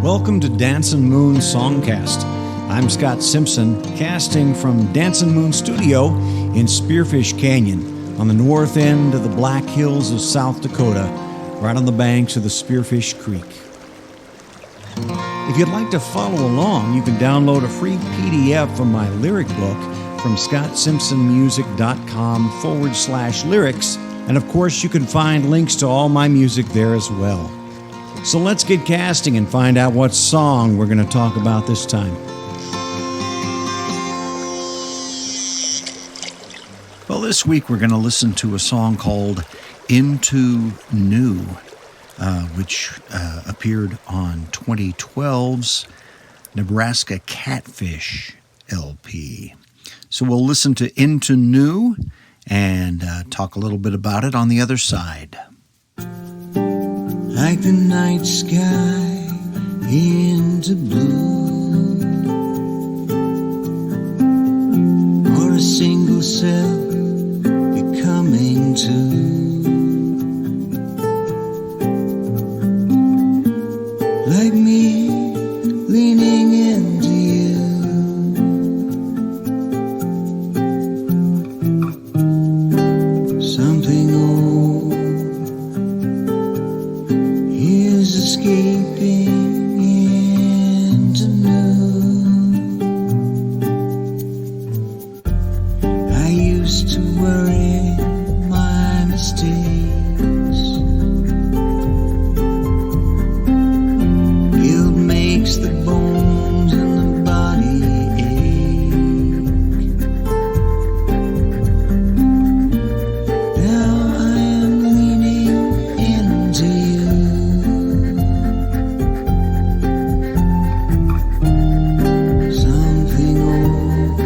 Welcome to Dancin Moon Songcast. I'm Scott Simpson, casting from Dancin Moon Studio in Spearfish Canyon on the north end of the Black Hills of South Dakota, right on the banks of the Spearfish Creek. If you'd like to follow along, you can download a free PDF of my lyric book from scottsimpsonmusic.com/lyrics, and of course you can find links to all my music there as well. So let's get casting and find out what song we're going to talk about this time. Well, this week we're going to listen to a song called Into New, which appeared on 2012's Nebraska Catfish LP. So we'll listen to Into New and talk a little bit about it on the other side. Like the night sky into blue, or a single cell becoming two, like me leaning into you. Something old is escaping into new. I used to worry my mistakes. Guilt makes the bones in the body ache. Now I am leaning into you. Something old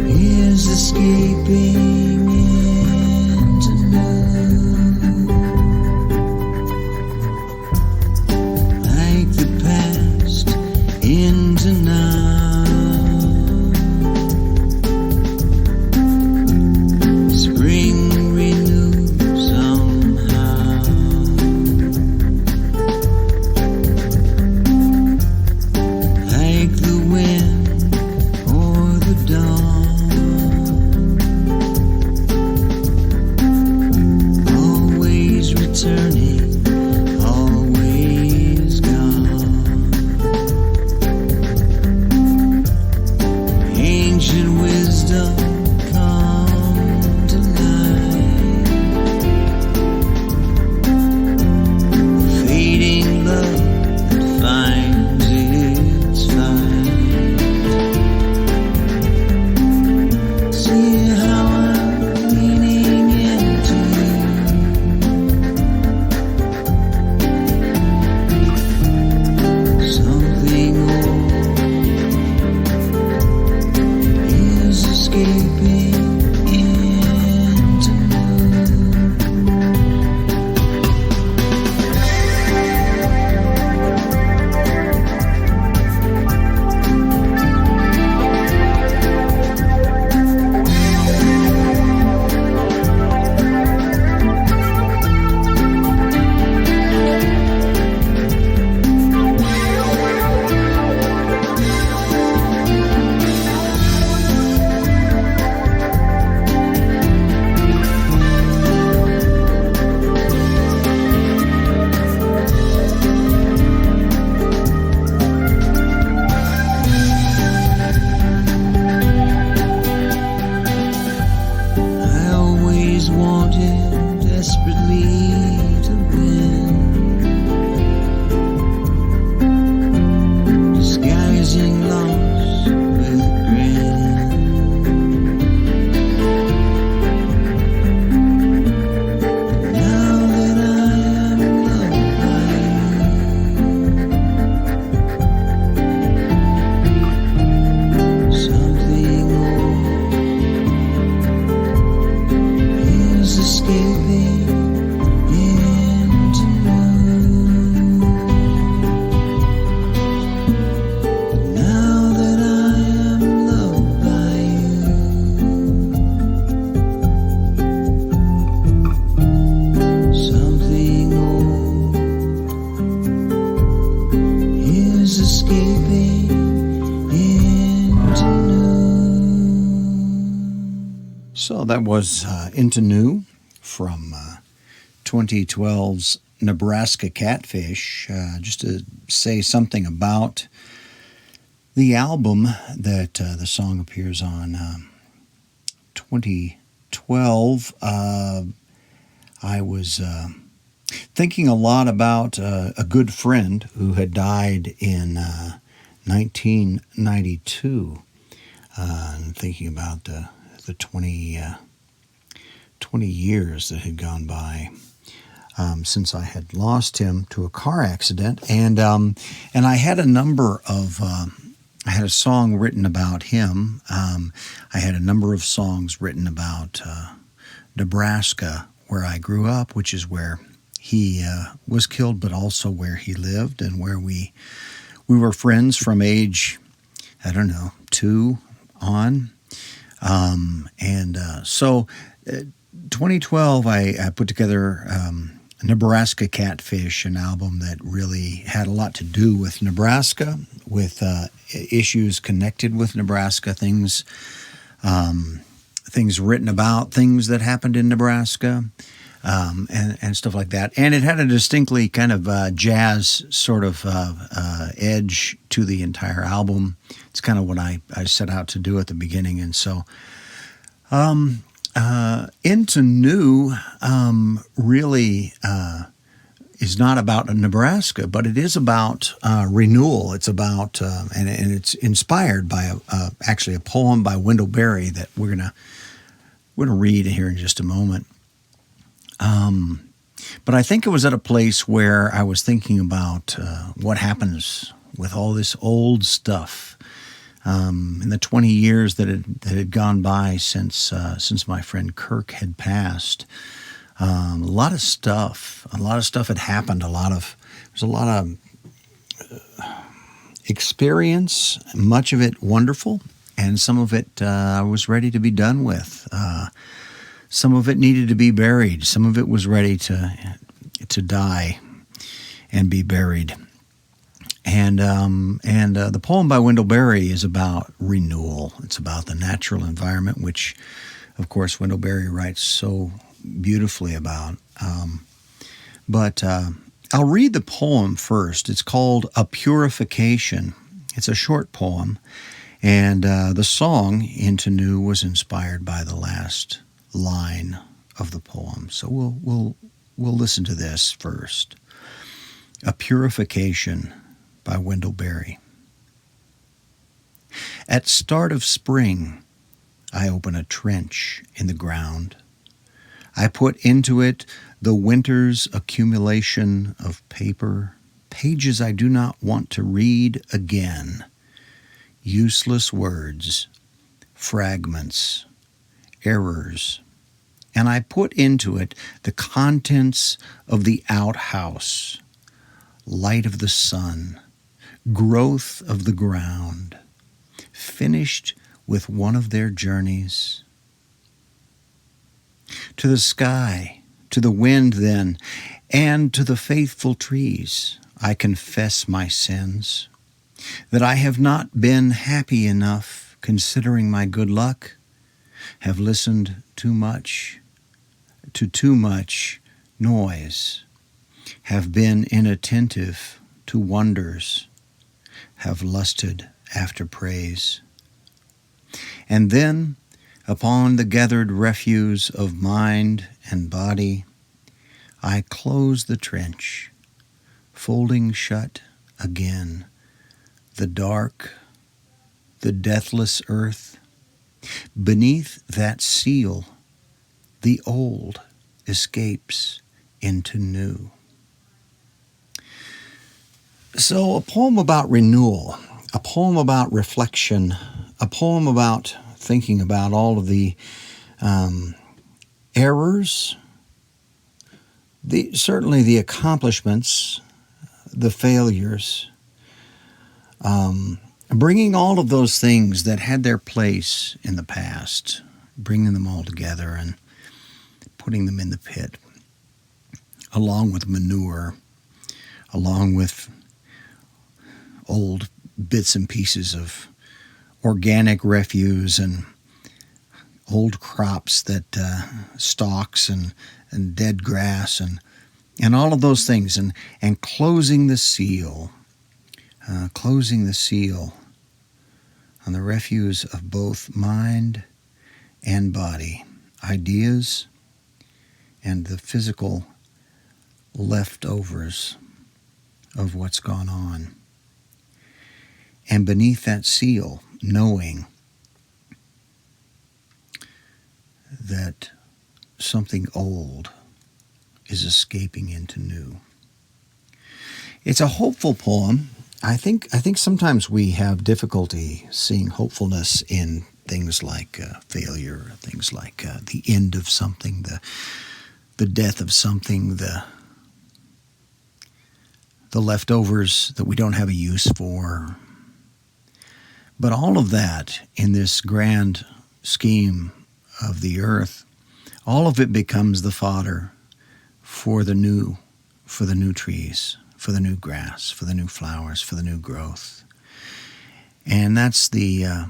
is escaping into new. Like the past into now. Spring renewed somehow. Like the wind or the dawn, always returning, always gone. Ancient wisdom come to light. Fading love that finds its fight. See how I'm leaning into you. Something old is escaping into new. I always wanted desperately to win, disguising loss with a grin. Now that I am loved by you, something old is escaping into new. Now that I am loved by you, something old So that was Into New from 2012's Nebraska Catfish. Just to say something about the album that the song appears on, 2012, I was thinking a lot about a good friend who had died in 1992, and thinking about the 20 years that had gone by since I had lost him to a car accident, and I had a number of I had a song written about him. I had a number of songs written about Nebraska, where I grew up, which is where he was killed, but also where he lived and where we were friends from age, 2 on. So 2012, I put together Nebraska Catfish, an album that really had a lot to do with Nebraska, with issues connected with Nebraska, things written about things that happened in Nebraska, and stuff like that. And it had a distinctly kind of jazz sort of edge to the entire album. It's kind of what I set out to do at the beginning. And so Into New really is not about Nebraska, but it is about renewal. It's about, and it's inspired by actually a poem by Wendell Berry that we're gonna read here in just a moment. But I think it was at a place where I was thinking about what happens with all this old stuff in the 20 years that had gone by since my friend Kirk had passed. A lot of stuff had happened. There was a lot of experience, much of it wonderful, and some of it I was ready to be done with. Some of it needed to be buried. Some of it was ready to die and be buried. And the poem by Wendell Berry is about renewal. It's about the natural environment, which, of course, Wendell Berry writes so beautifully about. But I'll read the poem first. It's called A Purification. It's a short poem, and the song Into New was inspired by the last line of the poem. So we'll listen to this first. A Purification by Wendell Berry. At start of spring, I open a trench in the ground. I put into it the winter's accumulation of paper, pages I do not want to read again, useless words, fragments, errors, and I put into it the contents of the outhouse, light of the sun, growth of the ground, finished with one of their journeys. To the sky, to the wind then, and to the faithful trees, I confess my sins, that I have not been happy enough, considering my good luck, have listened too much to too much noise, have been inattentive to wonders, have lusted after praise. And then, upon the gathered refuse of mind and body, I close the trench, folding shut again the dark, the deathless earth. Beneath that seal, the old escapes into new. So a poem about renewal, a poem about reflection, a poem about thinking about all of the errors, certainly the accomplishments, the failures, bringing all of those things that had their place in the past, bringing them all together and putting them in the pit, along with manure, along with old bits and pieces of organic refuse and old crops that stalks and dead grass and all of those things, and closing the seal on the refuse of both mind and body, ideas and the physical leftovers of what's gone on. And beneath that seal, knowing that something old is escaping into new. It's a hopeful poem. I think sometimes we have difficulty seeing hopefulness in things like failure, things like the end of something, the death of something, the leftovers that we don't have a use for. But all of that in this grand scheme of the earth, all of it becomes the fodder for the new trees, for the new grass, for the new flowers, for the new growth. And that's the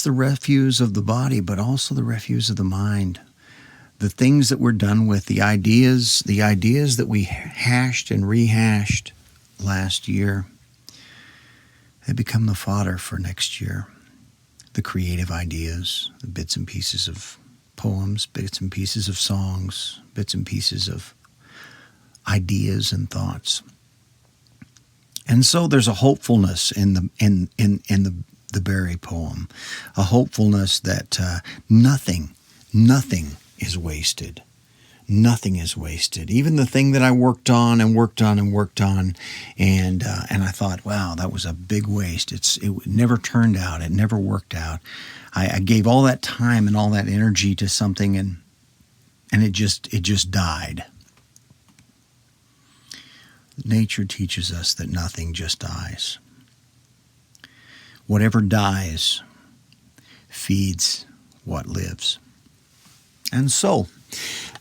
refuse of the body, but also the refuse of the mind. The things that we're done with, the ideas that we hashed and rehashed last year, they become the fodder for next year. The creative ideas, the bits and pieces of poems, bits and pieces of songs, bits and pieces of ideas and thoughts. And so there's a hopefulness in the Berry poem, a hopefulness that nothing is wasted. Nothing is wasted. Even the thing that I worked on, and I thought, wow, that was a big waste. It never turned out. It never worked out. I gave all that time and all that energy to something, and it just died. Nature teaches us that nothing just dies. Whatever dies feeds what lives. And so,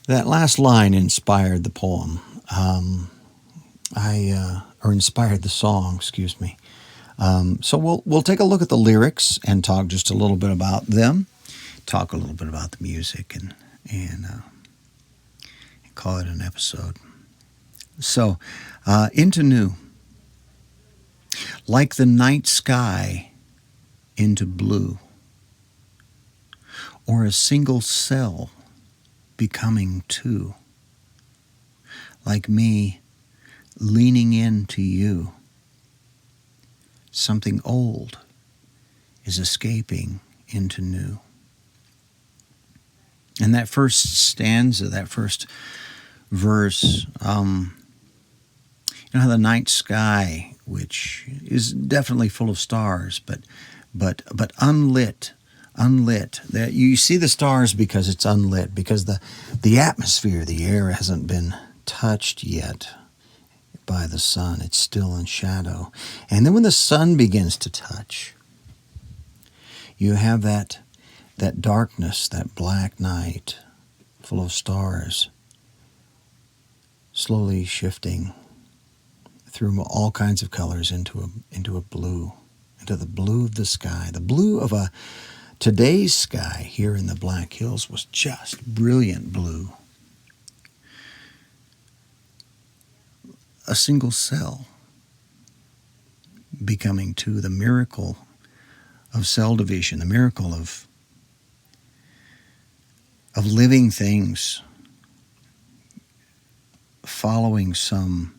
that last line inspired the poem. Inspired the song, excuse me. So we'll take a look at the lyrics and talk just a little bit about them. Talk a little bit about the music and call it an episode. So, into new. Like the night sky into blue, or a single cell becoming two. Like me leaning into you, something old is escaping into new. And that first stanza, that first verse, you know how the night sky, which is definitely full of stars, but unlit. That you see the stars because it's unlit, because the atmosphere, the air hasn't been touched yet by the sun. It's still in shadow. And then when the sun begins to touch, you have that darkness, that black night full of stars slowly shifting through all kinds of colors into a blue, into the blue of the sky. The blue of today's sky here in the Black Hills was just brilliant blue. A single cell becoming two, the miracle of cell division, the miracle of living things following some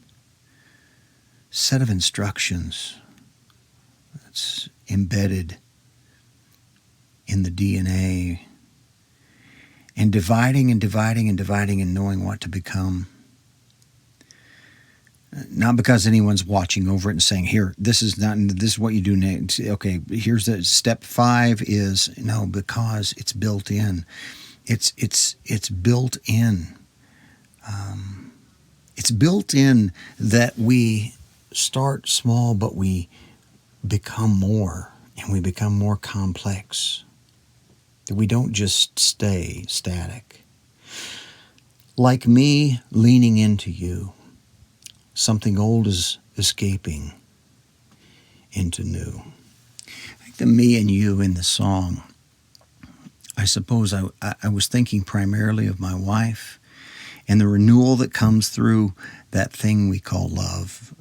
set of instructions that's embedded in the DNA, and dividing and knowing what to become. Not because anyone's watching over it and saying, here, this is what you do next. Okay, here's the step 5 is, no, because it's built in. It's built in. It's built in that we start small, but we become more, and we become more complex. That we don't just stay static. Like me leaning into you, something old is escaping into new. I think the me and you in the song I suppose I was thinking primarily of my wife and the renewal that comes through that thing we call love,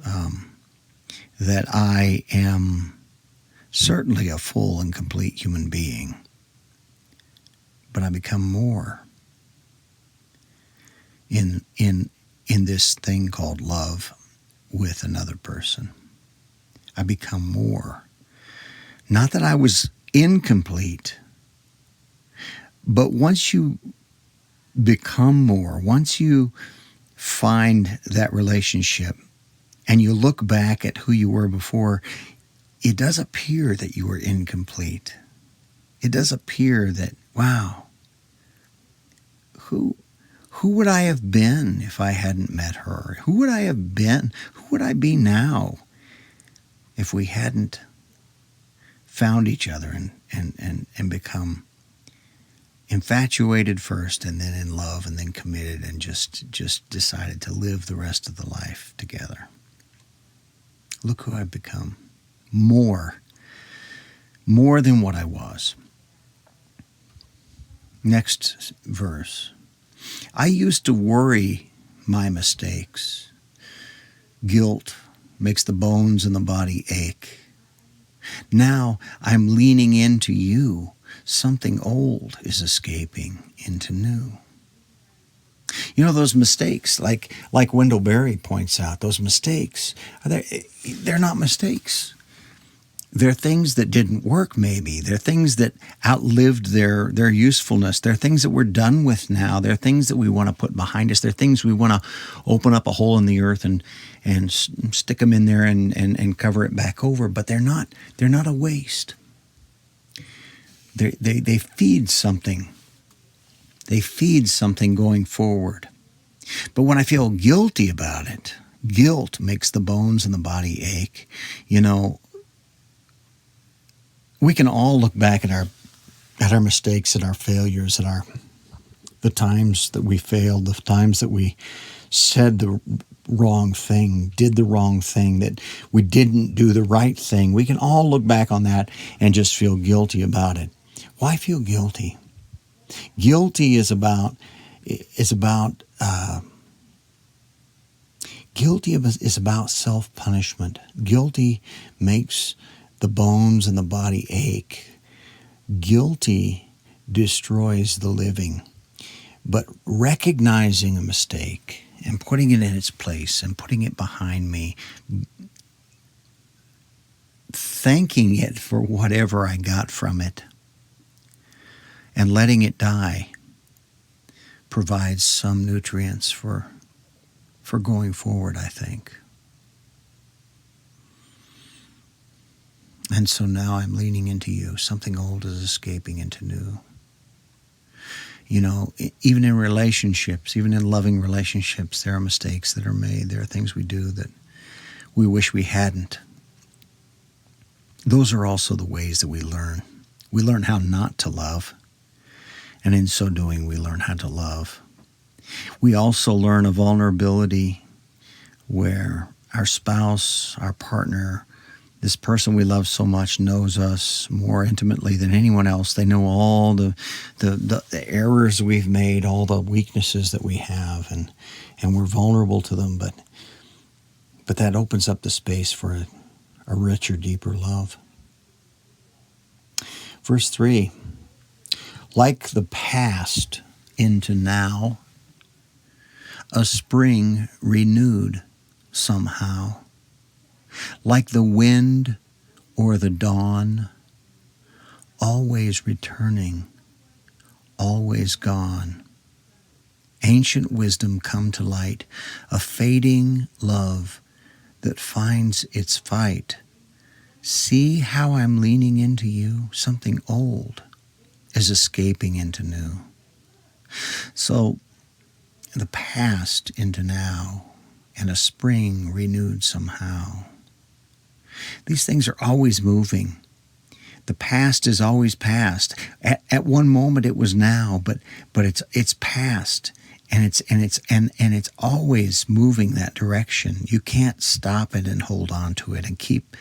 that I am certainly a full and complete human being, but I become more in this thing called love with another person. I become more. Not that I was incomplete, but once you become more, once you find that relationship and you look back at who you were before, it does appear that you were incomplete. It does appear that, wow, who would I have been if I hadn't met her? Who would I have been? Who would I be now if we hadn't found each other and become infatuated first and then in love and then committed and just decided to live the rest of the life together? Look who I've become. More than what I was. Next verse. I used to worry my mistakes. Guilt makes the bones in the body ache. Now I'm leaning into you. Something old is escaping into new. You know, those mistakes, like Wendell Berry points out, those mistakes, they're not mistakes. They're things that didn't work, maybe. They're things that outlived their usefulness. They're things that we're done with now. They're things that we want to put behind us. They're things we want to open up a hole in the earth and stick them in there and cover it back over. But they're not a waste. They feed something. They feed something going forward. But when I feel guilty about it, guilt makes the bones in the body ache. You know, we can all look back at our mistakes, at our failures, at the times that we failed, the times that we said the wrong thing, did the wrong thing, that we didn't do the right thing. We can all look back on that and just feel guilty about it. Why feel guilty? Guilty is about self-punishment. Guilty makes the bones in the body ache. Guilty destroys the living. But recognizing a mistake and putting it in its place and putting it behind me, thanking it for whatever I got from it, and letting it die provides some nutrients for going forward, I think. And so now I'm leaning into you. Something old is escaping into new. You know, even in relationships, even in loving relationships, there are mistakes that are made. There are things we do that we wish we hadn't. Those are also the ways that we learn. We learn how not to love. And in so doing, we learn how to love. We also learn a vulnerability where our spouse, our partner, this person we love so much knows us more intimately than anyone else. They know all the errors we've made, all the weaknesses that we have, and we're vulnerable to them. But that opens up the space for a richer, deeper love. Verse 3, like the past into now, a spring renewed somehow. Like the wind or the dawn, always returning, always gone. Ancient wisdom come to light, a fading love that finds its fight. See how I'm leaning into you? Something old is escaping into new. So the past into now, and a spring renewed somehow. These things are always moving. The past is always past. At one moment it was now, but it's past, and it's always moving that direction. You can't stop it and hold on to it and keep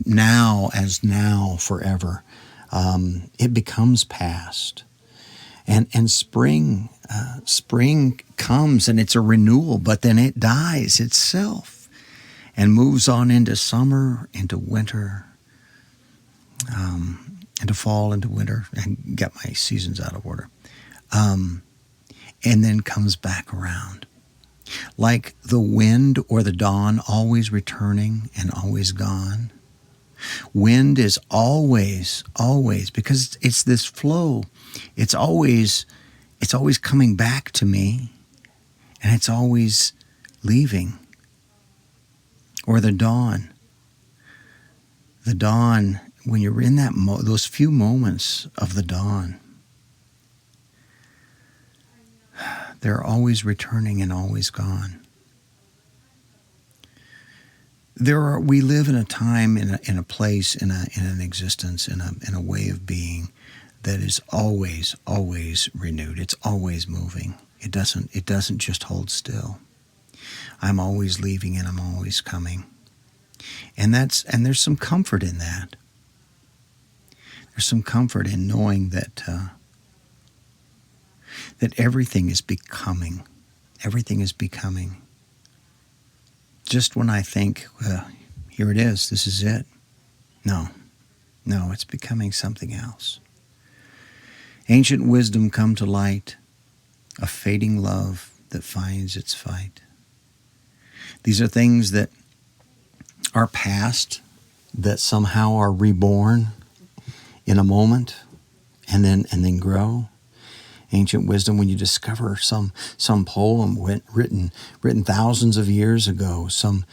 now as now forever. it becomes past. And spring comes and it's a renewal, but then it dies itself and moves on into summer, into winter, into fall, into winter, and get my seasons out of order. And then comes back around. Like the wind or the dawn, always returning and always gone. Wind is always, because it's this flow. It's always coming back to me, and it's always leaving. Or the dawn. The dawn, when you're in that those few moments of the dawn, they're always returning and always gone. We live in a time, in a place, in an existence, in a way of being that is always renewed. It's always moving. It doesn't just hold still. I'm always leaving and I'm always coming. And there's some comfort in that. There's some comfort in knowing that everything is becoming. Everything is becoming. Just when I think, here it is, this is it. No, it's becoming something else. Ancient wisdom come to light, a fading love that finds its fight. These are things that are past, that somehow are reborn in a moment and then grow. Ancient wisdom, when you discover some poem written thousands of years ago, some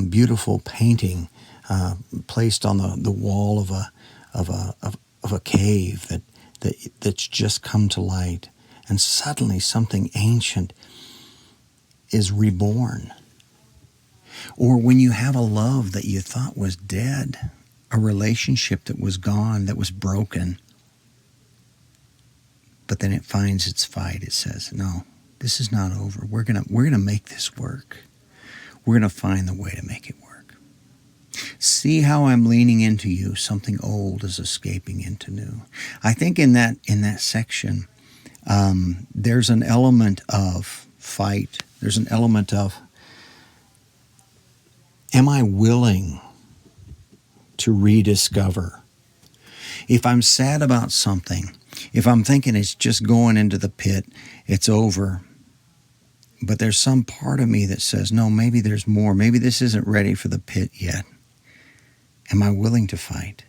beautiful painting placed on the wall of a cave that's just come to light, and suddenly something ancient is reborn. Or when you have a love that you thought was dead, a relationship that was gone, that was broken, but then it finds its fight. It says, no, this is not over. We're gonna make this work. We're gonna find the way to make it work. See how I'm leaning into you. Something old is escaping into new. I think in that section, there's an element of fight. There's an element of, am I willing to rediscover? If I'm sad about something, if I'm thinking it's just going into the pit, it's over, but there's some part of me that says, no, maybe there's more. Maybe this isn't ready for the pit yet. Am I willing to fight?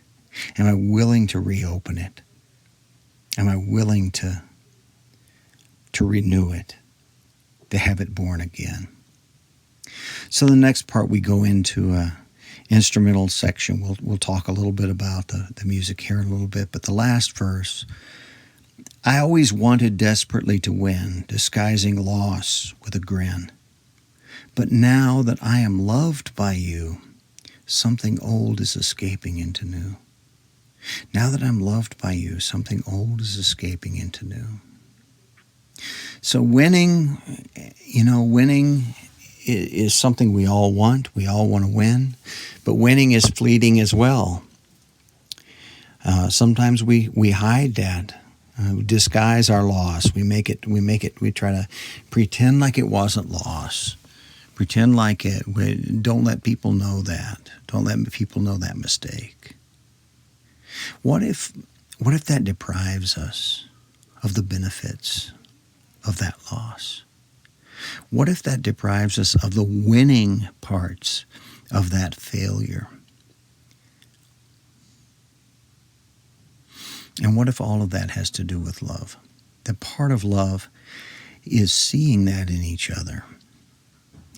Am I willing to reopen it? Am I willing to renew it, to have it born again? So the next part, we go into instrumental section. We'll talk a little bit about the music here in a little bit, but the last verse, I always wanted desperately to win, disguising loss with a grin. But now that I am loved by you, something old is escaping into new. Now that I'm loved by you, something old is escaping into new. So winning is something we all want. We all want to win, but winning is fleeting as well. Sometimes we hide that, disguise our loss. We try to pretend like it wasn't loss. Pretend like it. Don't let people know that. Don't let people know that mistake. What if that deprives us of the benefits of that loss? What if that deprives us of the winning parts of that failure? And what if all of that has to do with love? The part of love is seeing that in each other,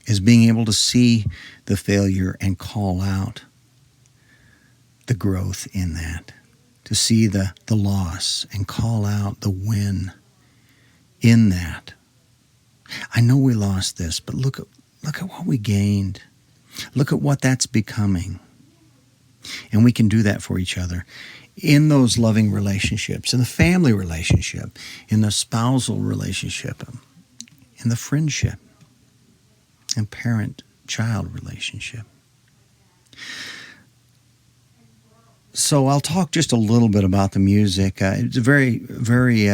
is being able to see the failure and call out the growth in that, to see the loss and call out the win in that. I know we lost this, but look at what we gained. Look at what that's becoming. And we can do that for each other in those loving relationships, in the family relationship, in the spousal relationship, in the friendship and parent-child relationship. So I'll talk just a little bit about the music. It's very, very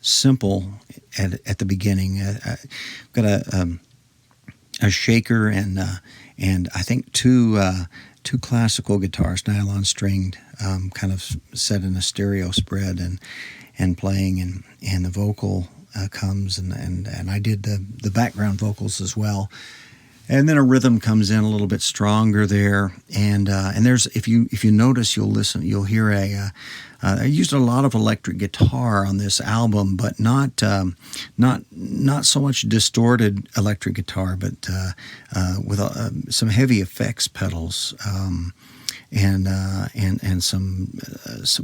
simple at the beginning. I've got a shaker and I think two classical guitars, nylon stringed, kind of set in a stereo spread and playing, and the vocal comes and I did the background vocals as well. And then a rhythm comes in a little bit stronger there, and there's if you notice, you'll hear I used a lot of electric guitar on this album, but not so much distorted electric guitar, but with some heavy effects pedals, and some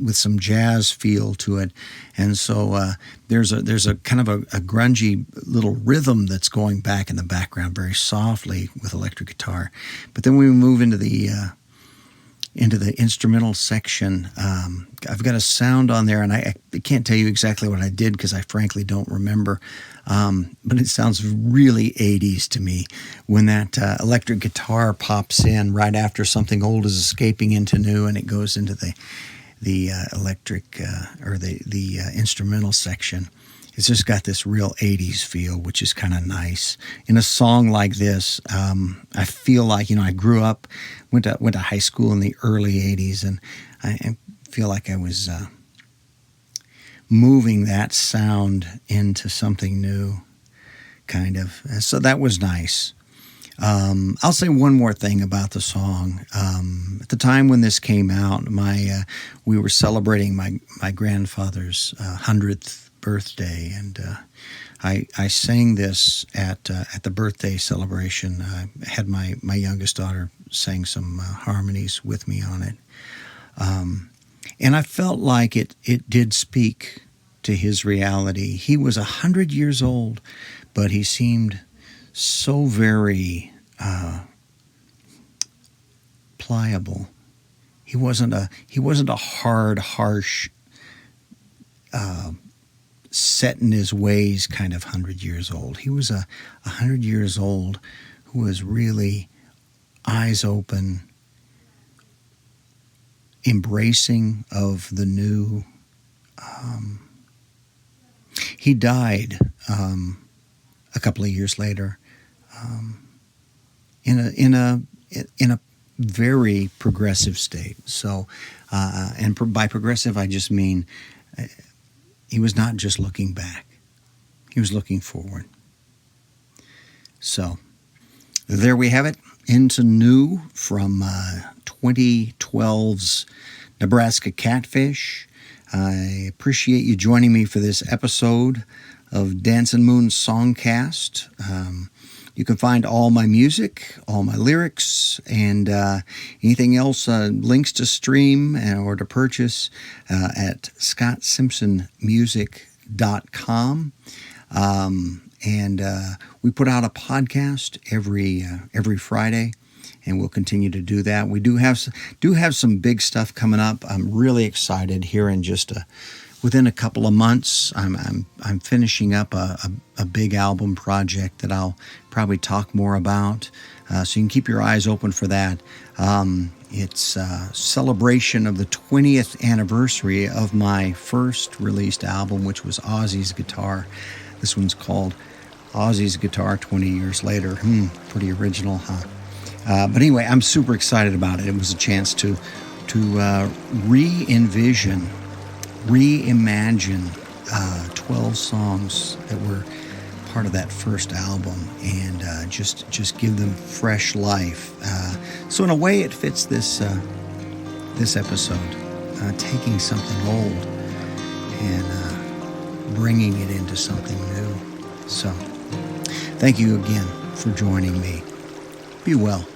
with some jazz feel to it, and so there's a kind of a grungy little rhythm that's going back in the background very softly with electric guitar, but then we move into the instrumental section. I've got a sound on there, and I can't tell you exactly what I did because I frankly don't remember. But it sounds really 80s to me when that electric guitar pops in right after something old is escaping into new, and it goes into the electric or the instrumental section. It's just got this real 80s feel, which is kind of nice. In a song like this, I feel like, I grew up, went to high school in the early 80s, and I feel like I was moving that sound into something new, kind of. So that was nice. I'll say one more thing about the song. At the time when this came out, we were celebrating my grandfather's 100th birthday, and I sang this at the birthday celebration. I had my youngest daughter sang some harmonies with me on it, and I felt like it did speak to his reality. He was 100 years old, but he seemed so very pliable. He wasn't a hard, harsh, set in his ways kind of 100 years old. He was 100 years old who was really eyes open, embracing of the new. He died a couple of years later, in a very progressive state. So, and by progressive, I just mean he was not just looking back; he was looking forward. So, there we have it. Into New from 2012's Nebraska Catfish. I appreciate you joining me for this episode of Dancin Moon's Songcast. You can find all my music, all my lyrics, and anything else, links to stream or to purchase at scottsimpsonmusic.com. And we put out a podcast every Friday, and we'll continue to do that. We do have some big stuff coming up. I'm really excited here in just within a couple of months. I'm finishing up a big album project that I'll probably talk more about. So you can keep your eyes open for that. It's a celebration of the 20th anniversary of my first released album, which was Ozzy's Guitar. This one's called Ozzy's Guitar 20 Years Later. Pretty original, huh? But anyway, I'm super excited about it. It was a chance to re-envision, reimagine 12 songs that were part of that first album, and just give them fresh life. So in a way, it fits this episode, taking something old and bringing it into something new. So thank you again for joining me. Be well.